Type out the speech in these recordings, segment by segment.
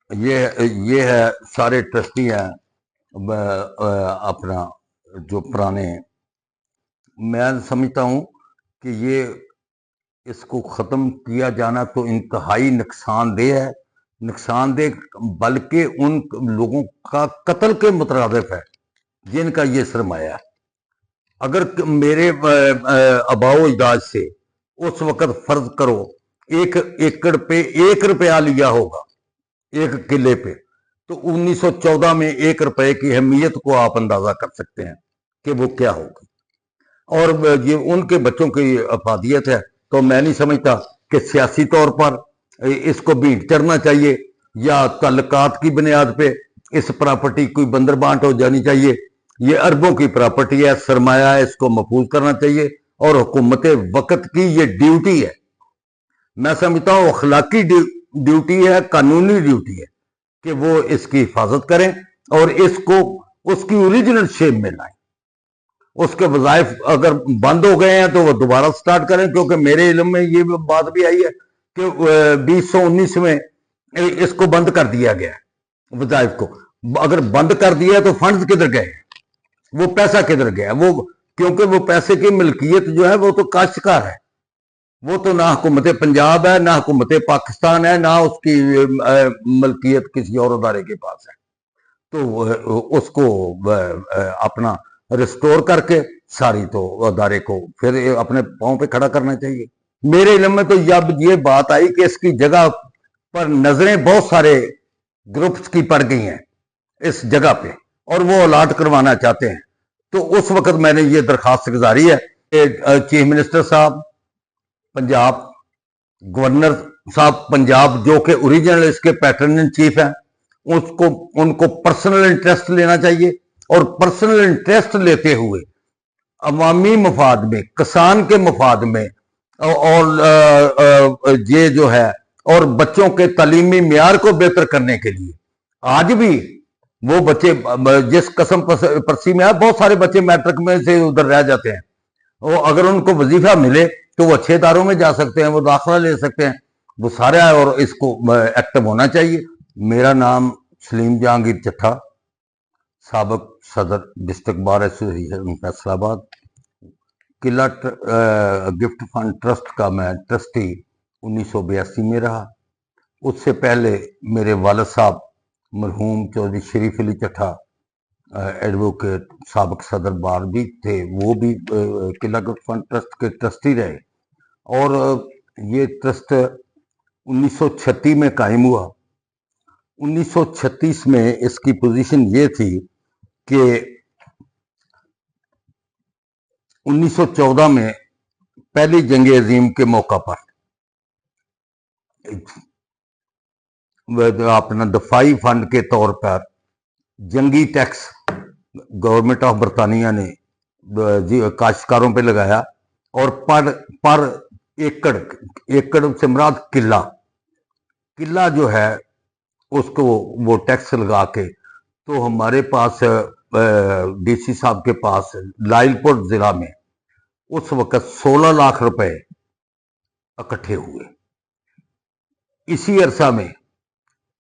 یہ ہے سارے ٹرسٹی ہیں اپنا جو پرانے. میں سمجھتا ہوں کہ اس کو ختم کیا جانا تو انتہائی نقصان دہ ہے، نقصان دہ بلکہ ان لوگوں کا قتل کے مترادف ہے جن کا یہ سرمایہ ہے. اگر میرے آباؤ اجداد سے اس وقت فرض کرو 1 ایکڑ پہ 1 روپیہ لیا ہوگا 1 کلے پہ، تو 1914 میں 1 روپے کی اہمیت کو آپ اندازہ کر سکتے ہیں کہ وہ کیا ہوگی. اور یہ ان کے بچوں کی افادیت ہے. تو میں نہیں سمجھتا کہ سیاسی طور پر اس کو بھینٹ چڑھنا چاہیے یا تعلقات کی بنیاد پہ اس پراپرٹی کوئی بندر بانٹ ہو جانی چاہیے. یہ اربوں کی پراپرٹی ہے، سرمایہ ہے، اس کو محفوظ کرنا چاہیے اور حکومت وقت کی یہ ڈیوٹی ہے. میں سمجھتا ہوں اخلاقی ڈیوٹی ہے، قانونی ڈیوٹی ہے کہ وہ اس کی حفاظت کریں اور اس کو اس کی اوریجنل شیپ میں لائیں. اس کے وظائف اگر بند ہو گئے ہیں تو وہ دوبارہ سٹارٹ کریں، کیونکہ میرے علم میں یہ بات بھی آئی ہے کہ 2019 میں اس کو بند کر دیا گیا ہے وظائف کو. اگر بند کر دیا تو فنڈز کدھر گئے، وہ پیسہ کدھر گیا؟ وہ کیونکہ وہ پیسے کی ملکیت جو ہے وہ تو کاشتکار ہے، وہ تو نہ حکومت پنجاب ہے، نہ حکومت پاکستان ہے، نہ اس کی ملکیت کسی اور ادارے کے پاس ہے. تو اس کو اپنا ریسٹور کر کے ساری تو ادارے کو پھر اپنے پاؤں پہ کھڑا کرنا چاہیے. میرے علم میں تو جب یہ بات آئی کہ اس کی جگہ پر نظریں بہت سارے گروپس کی پڑ گئی ہیں اس جگہ پہ اور وہ الاٹ کروانا چاہتے ہیں، تو اس وقت میں نے یہ درخواست گزاری ہے کہ چیف منسٹر صاحب پنجاب، گورنر صاحب پنجاب جو کہ اوریجنل اس کے پیٹرن ان چیف ہیں، ان کو پرسنل انٹرسٹ لینا چاہیے اور پرسنل انٹرسٹ لیتے ہوئے عوامی مفاد میں، کسان کے مفاد میں اور یہ جو ہے اور بچوں کے تعلیمی معیار کو بہتر کرنے کے لیے. آج بھی وہ بچے جس قسم پرسی میں ہے، بہت سارے بچے میٹرک میں سے ادھر رہ جاتے ہیں. وہ اگر ان کو وظیفہ ملے تو وہ اچھے اداروں میں جا سکتے ہیں، وہ داخلہ لے سکتے ہیں، وہ سارے ہے اور اس کو ایکٹیو ہونا چاہیے. میرا نام سلیم جہانگیر چٹھا، سابق صدر ڈسٹرکٹ بار ایسوسیشن فیصل آباد. قلعہ گفٹ فنڈ ٹرسٹ کا میں ٹرسٹی 1982 میں رہا. اس سے پہلے میرے والد صاحب مرحوم چودھری شریف علی چٹھا ایڈوکیٹ سابق صدر بار بھی تھے، وہ بھی قلعہ گفٹ فنڈ ٹرسٹ کے ٹرسٹی رہے. اور یہ ٹرسٹ 1936 میں قائم ہوا. 1936 میں اس کی پوزیشن یہ تھی کہ 1914 میں پہلی جنگ عظیم کے موقع پر اپنا دفاعی فنڈ کے طور پر جنگی ٹیکس گورنمنٹ آف برطانیہ نے کاشتکاروں پہ لگایا اور پر ایکڑ سے مراد قلعہ جو ہے اس کو وہ ٹیکس لگا کے تو ہمارے پاس ڈی سی صاحب کے پاس لائل پور ضلع میں اس وقت 16 لاکھ روپے اکٹھے ہوئے. اسی عرصہ میں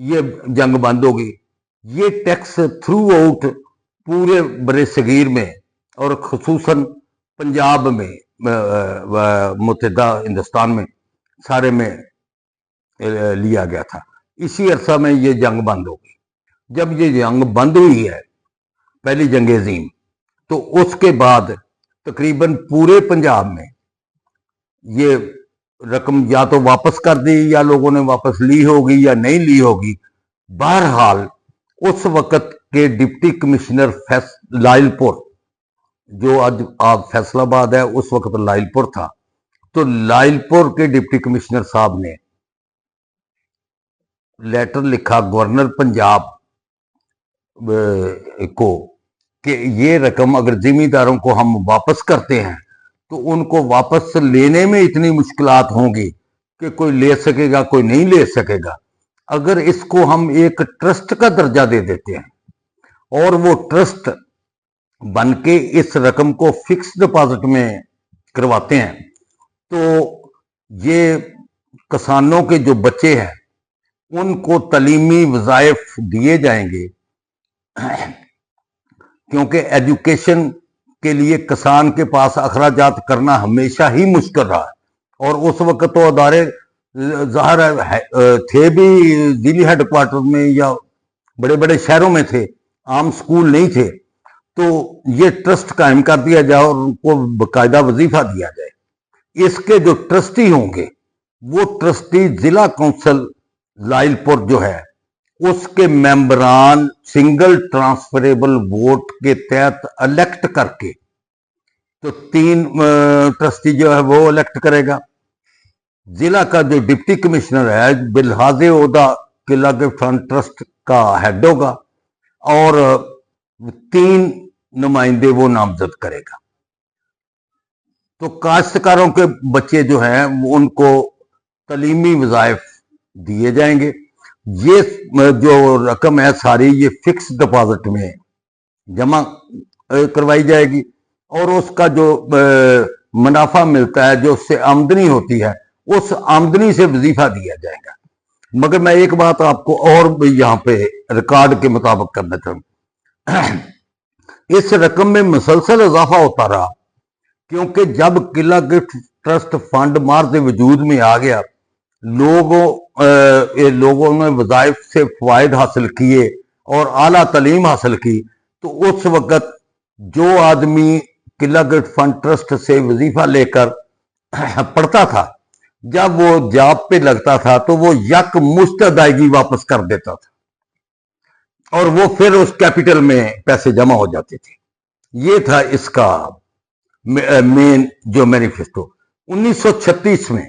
یہ جنگ بند ہوگی. یہ ٹیکس تھرو آؤٹ پورے بر صغیر میں اور خصوصاً پنجاب میں متحدہ ہندوستان میں سارے میں لیا گیا تھا. اسی عرصہ میں یہ جنگ بند ہو گئی. جب یہ جنگ بند ہوئی ہے پہلی جنگ عظیم، تو اس کے بعد تقریباً پورے پنجاب میں یہ رقم یا تو واپس کر دی یا لوگوں نے واپس لی ہوگی یا نہیں لی ہوگی. بہرحال اس وقت کے ڈپٹی کمشنر لائل پور، جو آج آپ فیصل آباد ہے، اس وقت لائل پور تھا، تو لائل پور کے ڈپٹی کمشنر صاحب نے لیٹر لکھا گورنر پنجاب کو کہ یہ رقم اگر زمینداروں کو ہم واپس کرتے ہیں تو ان کو واپس لینے میں اتنی مشکلات ہوں گی کہ کوئی لے سکے گا، کوئی نہیں لے سکے گا. اگر اس کو ہم ایک ٹرسٹ کا درجہ دے دیتے ہیں اور وہ ٹرسٹ بن کے اس رقم کو فکس ڈپازٹ میں کرواتے ہیں تو یہ کسانوں کے جو بچے ہیں ان کو تعلیمی وظائف دیے جائیں گے، کیونکہ ایجوکیشن کے لیے کسان کے پاس اخراجات کرنا ہمیشہ ہی مشکل رہا ہے، اور اس وقت تو ادارے ظاہر تھے بھی ضلعی ہیڈ کوارٹر میں یا بڑے بڑے شہروں میں تھے، عام سکول نہیں تھے، تو یہ ٹرسٹ قائم کر دیا جائے اور ان کو باقاعدہ وظیفہ دیا جائے۔ اس کے جو ٹرسٹی ہوں گے وہ ٹرسٹی ضلع کونسل لائل پور جو ہے اس کے ممبران سنگل ٹرانسفریبل ووٹ کے تحت الیکٹ کر کے، تو 3 ٹرسٹی جو ہے وہ الیکٹ کرے گا، ضلع کا جو ڈپٹی کمشنر ہے بلحاظ عہدہ قلعہ گفٹ فنڈ ٹرسٹ کا ہیڈ ہوگا، اور 3 نمائندے وہ نامزد کرے گا۔ تو کاشتکاروں کے بچے جو ہیں ان کو تعلیمی وظائف دیے جائیں گے۔ یہ جو رقم ہے ساری یہ فکس ڈپازٹ میں جمع کروائی جائے گی، اور اس کا جو منافع ملتا ہے، جو اس سے آمدنی ہوتی ہے، اس آمدنی سے وظیفہ دیا جائے گا۔ مگر میں ایک بات آپ کو اور یہاں پہ ریکارڈ کے مطابق کرنا چاہوں، اس رقم میں مسلسل اضافہ ہوتا رہا، کیونکہ جب قلعہ گفٹ ٹرسٹ فنڈ مارز وجود میں آ گیا، لوگوں نے وظائف سے فوائد حاصل کیے اور اعلیٰ تعلیم حاصل کی، تو اس وقت جو آدمی قلعہ گفٹ فنڈ ٹرسٹ سے وظیفہ لے کر پڑھتا تھا، جب وہ جاب پہ لگتا تھا تو وہ یک مشت ادائیگی واپس کر دیتا تھا، اور وہ پھر اس کیپٹل میں پیسے جمع ہو جاتے تھے۔ یہ تھا اس کا مین جو مینیفیسٹو۔ 1936 میں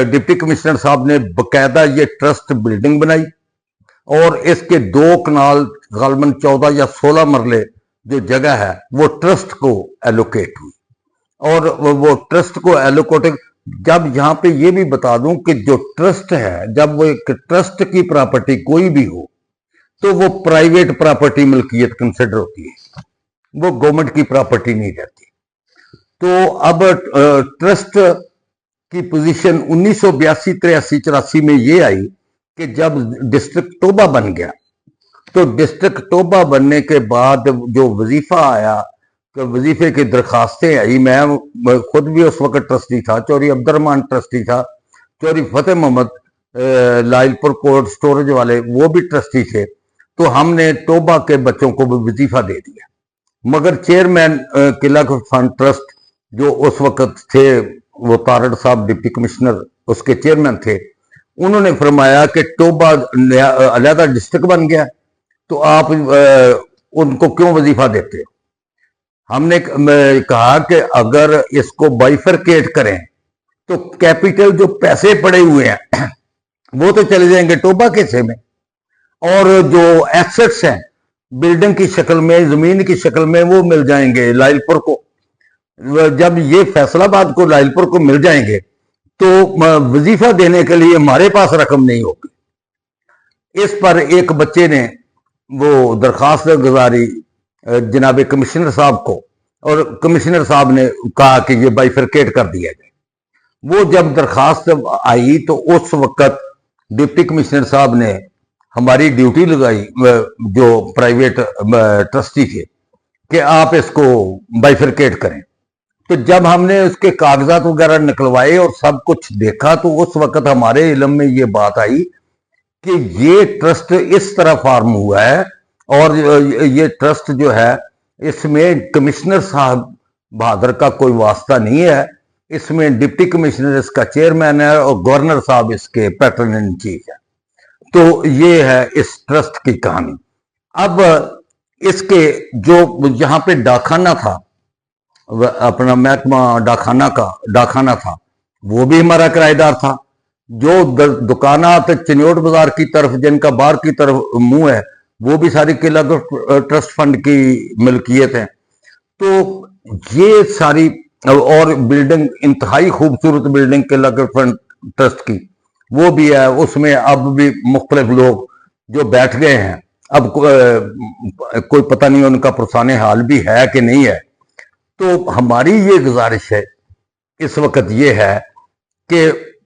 ڈپٹی کمشنر صاحب نے باقاعدہ یہ ٹرسٹ بلڈنگ بنائی، اور اس کے 2 کنال غالباً 14 یا 16 مرلے جو جگہ ہے وہ ٹرسٹ کو ایلوکیٹ ہوئی، اور وہ ٹرسٹ کو ایلوکیٹ، جب یہاں پہ یہ بھی بتا دوں کہ جو ٹرسٹ ہے، جب وہ ایک ٹرسٹ کی پراپرٹی کوئی بھی ہو تو وہ پرائیویٹ پراپرٹی ملکیت کنسیڈر ہوتی ہے، وہ گورنمنٹ کی پراپرٹی نہیں رہتی۔ تو اب ٹرسٹ کی پوزیشن 1982، 83، 84 میں یہ آئی کہ جب ڈسٹرکٹ ٹوبہ بن گیا، تو ڈسٹرکٹ ٹوبہ بننے کے بعد جو وظیفہ آیا، وظیفے کی درخواستیں آئی، میں خود بھی اس وقت ٹرسٹی تھا، چوری عبد الرحمان ٹرسٹی تھا، چوری فتح محمد لائل پور کولڈ سٹوریج والے وہ بھی ٹرسٹی تھے، تو ہم نے ٹوبہ کے بچوں کو بھی وظیفہ دے دیا۔ مگر چیئرمین قلعہ گفٹ فنڈ ٹرسٹ جو اس وقت تھے وہ تارڑ صاحب ڈپٹی کمشنر اس کے چیئرمین تھے، انہوں نے فرمایا کہ ٹوبہ علیحدہ ڈسٹرکٹ بن گیا تو آپ ان کو کیوں وظیفہ دیتے ہو؟ ہم نے کہا کہ اگر اس کو بائیفرکیٹ کریں تو کیپٹل جو پیسے پڑے ہوئے ہیں وہ تو چلے جائیں گے ٹوبہ کے حصے میں، اور جو ایسٹس ہیں بلڈنگ کی شکل میں، زمین کی شکل میں، وہ مل جائیں گے لائل پور کو۔ جب یہ فیصل آباد کو لائل پور کو مل جائیں گے تو وظیفہ دینے کے لیے ہمارے پاس رقم نہیں ہوگی۔ اس پر ایک بچے نے وہ درخواست گزاری جناب کمشنر صاحب کو، اور کمشنر صاحب نے کہا کہ یہ بائیفرکیٹ کر دیا جائے۔ وہ جب درخواست آئی تو اس وقت ڈپٹی کمشنر صاحب نے ہماری ڈیوٹی لگائی جو پرائیویٹ ٹرسٹی تھے کہ آپ اس کو بائیفرکیٹ کریں۔ تو جب ہم نے اس کے کاغذات وغیرہ نکلوائے اور سب کچھ دیکھا تو اس وقت ہمارے علم میں یہ بات آئی کہ یہ ٹرسٹ اس طرح فارم ہوا ہے، اور یہ ٹرسٹ جو ہے اس میں کمشنر صاحب بہادر کا کوئی واسطہ نہیں ہے، اس میں ڈپٹی کمشنر اس کا چیئرمین ہے اور گورنر صاحب اس کے پیٹرن ان چیف ہے۔ تو یہ ہے اس ٹرسٹ کی کہانی۔ اب اس کے جو یہاں پہ ڈاکخانہ تھا، اپنا محکمہ ڈاکخانہ تھا، وہ بھی ہمارا کرایہ دار تھا۔ جو دکانات چنیوٹ بازار کی طرف جن کا باہر کی طرف منہ ہے وہ بھی ساری قلعہ گفٹ ٹرسٹ فنڈ کی ملکیت ہے۔ تو یہ ساری اور بلڈنگ انتہائی خوبصورت بلڈنگ قلعہ گفٹ فنڈ ٹرسٹ کی وہ بھی ہے، اس میں اب بھی مختلف لوگ جو بیٹھ گئے ہیں، اب کوئی پتہ نہیں ان کا پرسان حال بھی ہے کہ نہیں ہے۔ تو ہماری یہ گزارش ہے اس وقت یہ ہے کہ